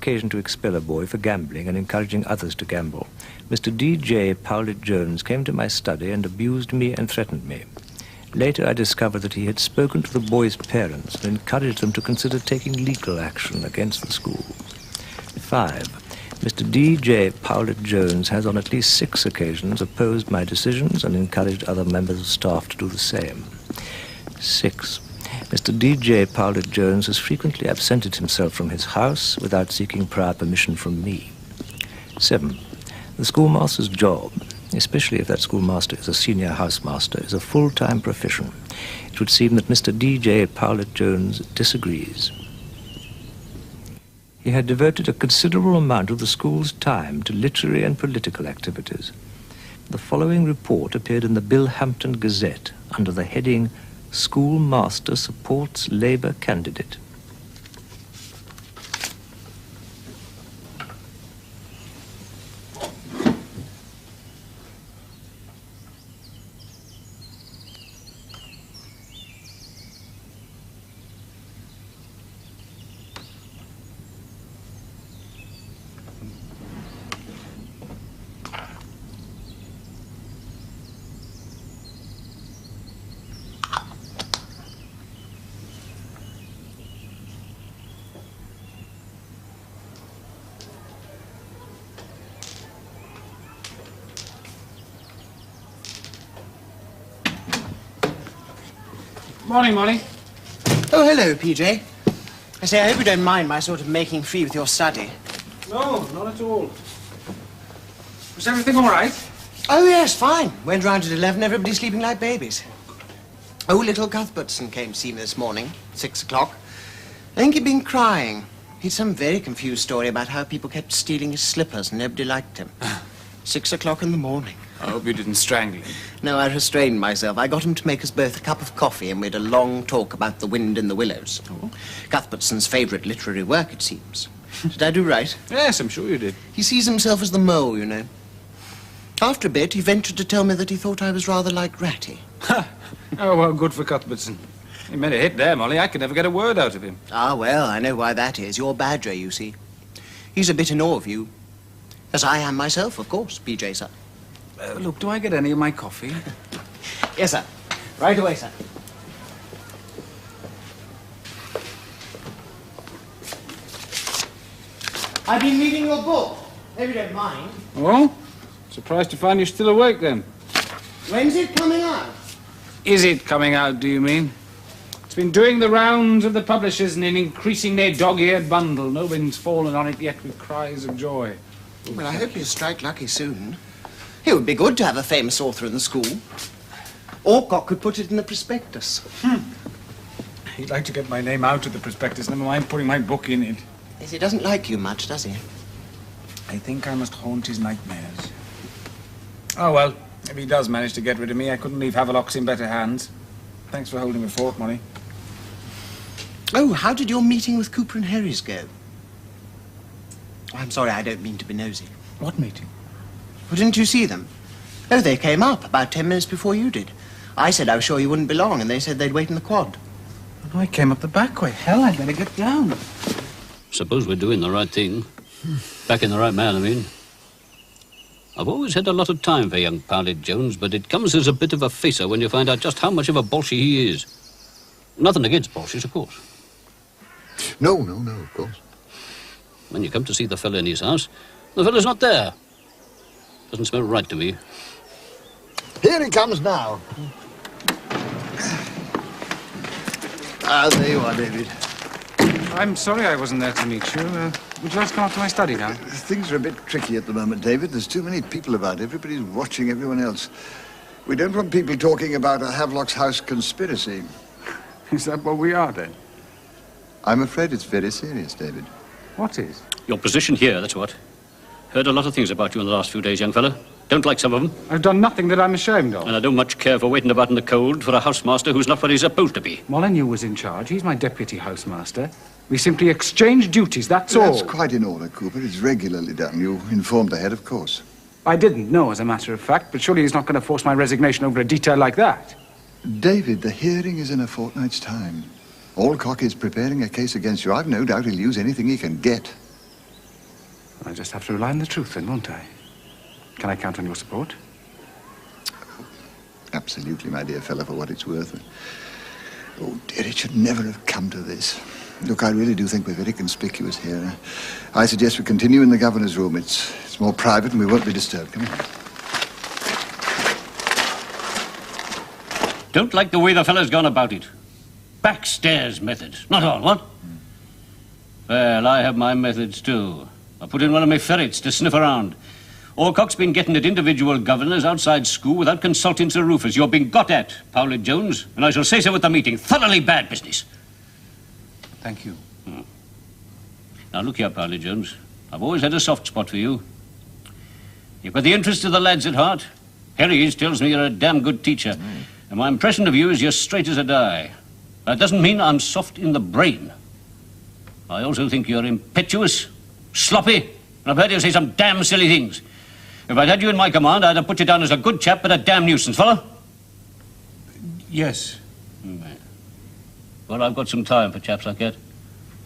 occasion to expel a boy for gambling and encouraging others to gamble, Mr. D.J. Powlett-Jones came to my study and abused me and threatened me. Later, I discovered that he had spoken to the boy's parents and encouraged them to consider taking legal action against the school. 5. Mr. D.J. Powlett-Jones has on at least 6 occasions opposed my decisions and encouraged other members of staff to do the same. 6. Mr. D.J. Powlett-Jones has frequently absented himself from his house without seeking prior permission from me. 7. The schoolmaster's job, especially if that schoolmaster is a senior housemaster, is a full-time profession. It would seem that Mr. D.J. Powlett-Jones disagrees. He had devoted a considerable amount of the school's time to literary and political activities. The following report appeared in the Billhampton Gazette under the heading Schoolmaster Supports Labour Candidate. Morning, Molly. Oh, hello, PJ. I say, I hope you don't mind my sort of making free with your study. No, not at all. Was everything all right? Oh, yes, fine. Went round at 11, everybody sleeping like babies. Oh, little Cuthbertson came to see me this morning, 6 o'clock. I think he'd been crying. He'd some very confused story about how people kept stealing his slippers and nobody liked him. 6 o'clock in the morning. I hope you didn't strangle him. No, I restrained myself. I got him to make us both a cup of coffee and we had a long talk about The Wind in the Willows. Oh. Cuthbertson's favourite literary work, it seems. Did I do right? Yes, I'm sure you did. He sees himself as the mole, you know. After a bit, he ventured to tell me that he thought I was rather like Ratty. Oh, well, good for Cuthbertson. He made a hit there, Molly. I could never get a word out of him. Ah, well, I know why that is. You're Badger, you see. He's a bit in awe of you. As I am myself, of course, PJ, sir. Look, do I get any of my coffee? Yes, sir. Right away, sir. I've been reading your book. If you don't mind. Oh? Surprised to find you still awake, then. When's it coming out? Is it coming out, do you mean? It's been doing the rounds of the publishers in an increasingly dog-eared bundle. No one's fallen on it yet with cries of joy. Well, I hope you strike lucky soon. It would be good to have a famous author in the school. Alcock could put it in the prospectus. He'd like to get my name out of the prospectus, never mind putting my book in it. Yes, he doesn't like you much, does he? I think I must haunt his nightmares. Oh, well, if he does manage to get rid of me, I couldn't leave Havelocks in better hands. Thanks for holding the fort, Molly. Oh, how did your meeting with Cooper and Herries go? Oh, I'm sorry, I don't mean to be nosy. What meeting? Well, didn't you see them? Oh, they came up about 10 minutes before you did. I said I was sure you wouldn't be long, and they said they'd wait in the quad. Oh, I came up the back way. Hell, I'd better get down. Suppose we're doing the right thing. Backing the right man, I mean. I've always had a lot of time for young Powlett-Jones, but it comes as a bit of a facer when you find out just how much of a bolshy he is. Nothing against bolshies, of course. No, of course. When you come to see the fellow in his house, the fellow's not there. Doesn't smell right to me. Here he comes now. Ah, there you are, David. I'm sorry I wasn't there to meet you. Would you like to come up to my study now? Things are a bit tricky at the moment, David. There's too many people about. Everybody's watching everyone else. We don't want people talking about a Havelock's house conspiracy. Is that what we are, then? I'm afraid it's very serious, David. What is? Your position here, that's what. Heard a lot of things about you in the last few days, young fella. Don't like some of them. I've done nothing that I'm ashamed of. And I don't much care for waiting about in the cold for a housemaster who's not what he's supposed to be. Molyneux was in charge. He's my deputy housemaster. We simply exchange duties, that's all. That's quite in order, Cooper. It's regularly done. You informed the head, of course. I didn't know, as a matter of fact, but surely he's not going to force my resignation over a detail like that. David, the hearing is in a fortnight's time. Alcock is preparing a case against you. I've no doubt he'll use anything he can get. I just have to rely on the truth then, won't I? Can I count on your support? Absolutely, my dear fellow, for what it's worth. Oh, dear, it should never have come to this. Look, I really do think we're very conspicuous here. I suggest we continue in the governor's room. It's more private and we won't be disturbed. Come in. Don't like the way the fellow's gone about it. Backstairs methods. Not all, what? Well, I have my methods too. I put in one of my ferrets to sniff around. Alcock's been getting at individual governors outside school without consulting Sir Rufus. You're being got at, Powlett Jones, and I shall say so at the meeting. Thoroughly bad business. Thank you. Now, look here, Powlett Jones. I've always had a soft spot for you. You've got the interest of the lads at heart. Harry's tells me you're a damn good teacher. And my impression of you is you're straight as a die. That doesn't mean I'm soft in the brain. I also think you're impetuous, sloppy, and I've heard you say some damn silly things. If I'd had you in my command, I'd have put you down as a good chap, but a damn nuisance, follow? Yes. Well, I've got some time for chaps like that.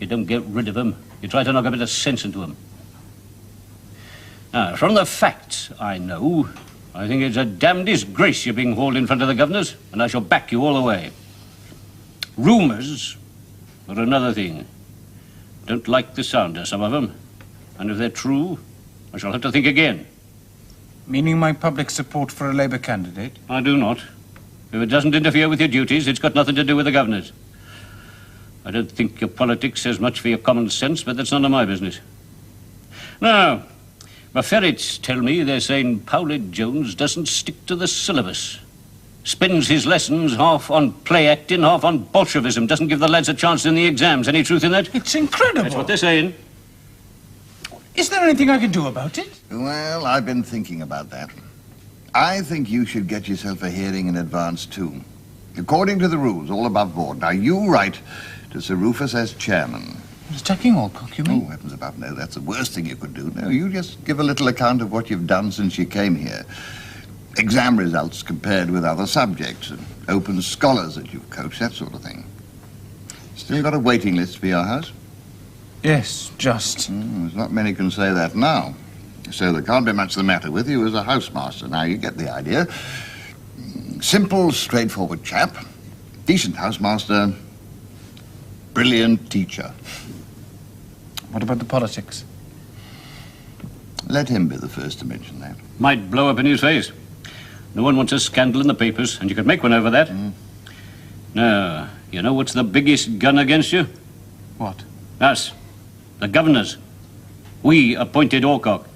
You don't get rid of them. You try to knock a bit of sense into them. Now, from the facts I know, I think it's a damn disgrace you're being hauled in front of the governors, and I shall back you all the way. Rumours are another thing. Don't like the sound of some of them, and if they're true, I shall have to think again. Meaning my public support for a Labour candidate? I do not. If it doesn't interfere with your duties, it's got nothing to do with the governors. I don't think your politics says much for your common sense, but that's none of my business. Now, my ferrets tell me they're saying Powlett Jones doesn't stick to the syllabus. Spends his lessons half on play acting, half on Bolshevism. Doesn't give the lads a chance in the exams. Any truth in that? It's incredible. That's what they're saying. Is there anything I can do about it? Well, I've been thinking about that. I think you should get yourself a hearing in advance, too. According to the rules, all above board. Now, you write to Sir Rufus as chairman. Attacking Alcock, you mean? Oh, heavens above, no, that's the worst thing you could do. No, you just give a little account of what you've done since you came here. Exam results compared with other subjects, and open scholars that you've coached, that sort of thing. Still got a waiting list for your house? Yes, just. There's not many can say that now. So there can't be much the matter with you as a housemaster. Now, you get the idea. Simple, straightforward chap. Decent housemaster. Brilliant teacher. What about the politics? Let him be the first to mention that. Might blow up in his face. No one wants a scandal in the papers, and you could make one over that. Now, you know what's the biggest gun against you? What? Us. The governors. We appointed Alcock.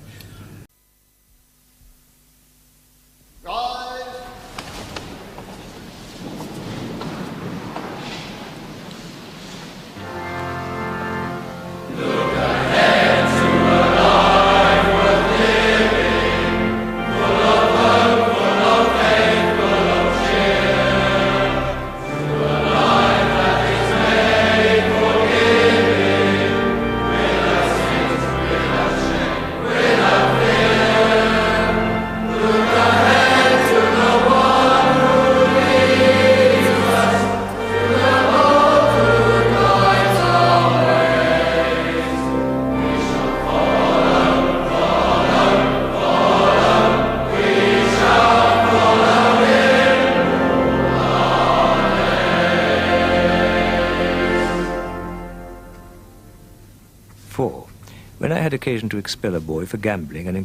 When I had occasion to expel a boy for gambling and